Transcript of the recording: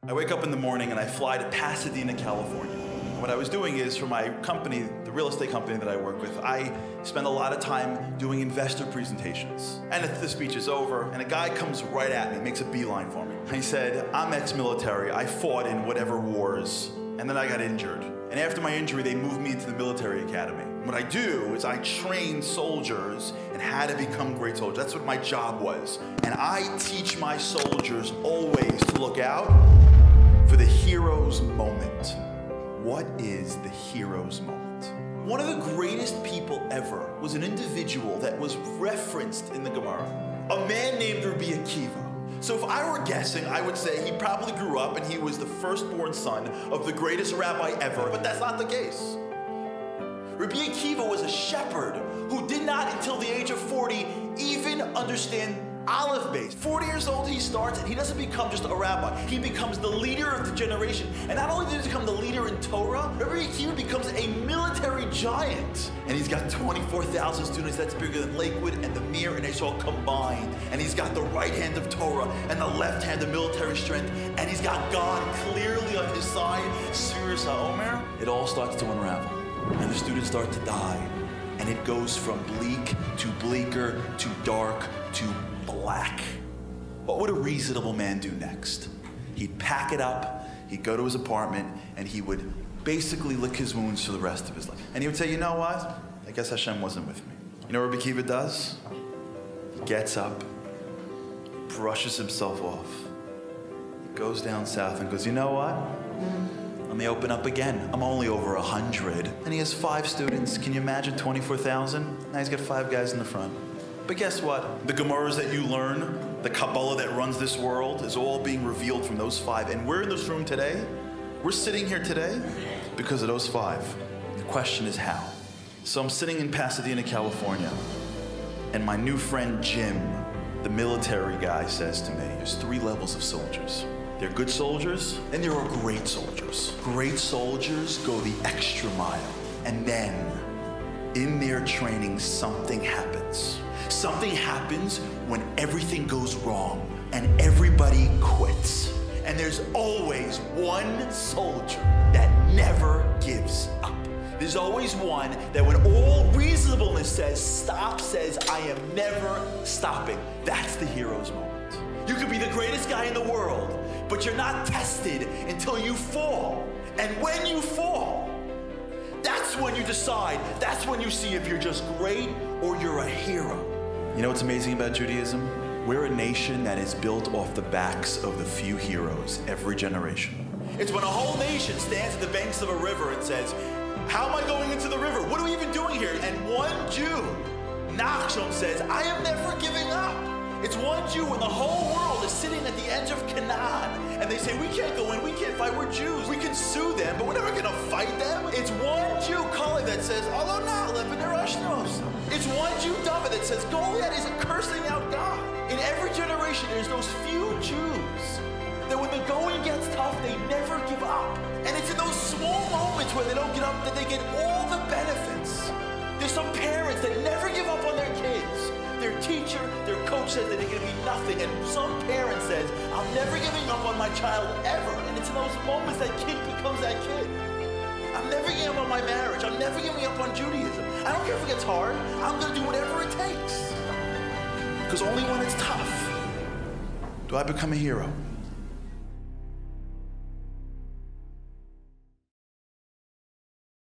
I wake up in the morning and I fly to Pasadena, California. What I was doing is, for my company, the real estate company that I work with, I spend a lot of time doing investor presentations. And if the speech is over, and a guy comes right at me, makes a beeline for me. He said, I'm ex-military, I fought in whatever wars, and then I got injured. And after my injury, they moved me into the military academy. And what I do is I train soldiers and how to become great soldiers. That's what my job was. And I teach my soldiers always to look out for the hero's moment. What is the hero's moment? One of the greatest people ever was an individual that was referenced in the Gemara, a man named Rabbi Akiva. So if I were guessing, I would say he probably grew up and he was the firstborn son of the greatest rabbi ever, but that's not the case. Rabbi Akiva was a shepherd who did not, until the age of 40, even understand Aleph base. 40 years old he starts, and he doesn't become just a rabbi. He becomes the leader of the generation. And not only does he become the leader in Torah, Rabbi Akiva becomes a military giant. And he's got 24,000 students. That's bigger than Lakewood and the Mir and Israel combined. And he's got the right hand of Torah and the left hand of military strength. And he's got God clearly on his side. Sfiras HaOmer. It all starts to unravel. And the students start to die. And it goes from bleak to bleaker to dark to black. What would a reasonable man do next? He'd pack it up, he'd go to his apartment, and he would basically lick his wounds for the rest of his life. And he would say, you know what? I guess Hashem wasn't with me. You know what Rabbi Akiva does? He gets up, brushes himself off, he goes down south and goes, you know what? Let me open up again. I'm only over 100. And he has 5 students. Can you imagine 24,000? Now he's got 5 guys in the front. But guess what? The Gemaras that you learn, the Kabbalah that runs this world, is all being revealed from those 5. And we're in this room today. We're sitting here today because of those 5. The question is how? So I'm sitting in Pasadena, California, and my new friend Jim, the military guy, says to me, there's 3 levels of soldiers. They're good soldiers, and there are great soldiers. Great soldiers go the extra mile. And then, in their training, something happens. Something happens when everything goes wrong and everybody quits. And there's always one soldier that never gives up. There's always one that when all reasonableness says stop, says I am never stopping. That's the hero's moment. You could be the greatest guy in the world, but you're not tested until you fall. And when you fall, that's when you decide, that's when you see if you're just great or you're a hero. You know what's amazing about Judaism? We're a nation that is built off the backs of the few heroes every generation. It's when a whole nation stands at the banks of a river and says, how am I going into the river? What are we even doing here? And one Jew, Nahshon, says, I am never giving up. It's one Jew when the whole world is sitting at the edge of Canaan and they say, we can't go in, we can't fight, we're Jews. We can sue them, but we're never gonna fight them. It's one Jew, Kalev, that says, Alo Na'alev v'nerashnos. It's one Jew, David, that says, Goliath isn't cursing out God. In every generation, there's those few Jews that when the going gets tough, they never give up. And it's in those small moments where they don't get up that they get all the benefits. There's some parents that never give up on their kids. Their teacher, their coach says that they're going to be nothing. And some parent says, I'm never giving up on my child ever. And it's in those moments that kid becomes that kid. I'm never giving up on my marriage. I'm never giving up on Judaism. I don't care if it gets hard. I'm going to do whatever it takes. Because only when it's tough do I become a hero.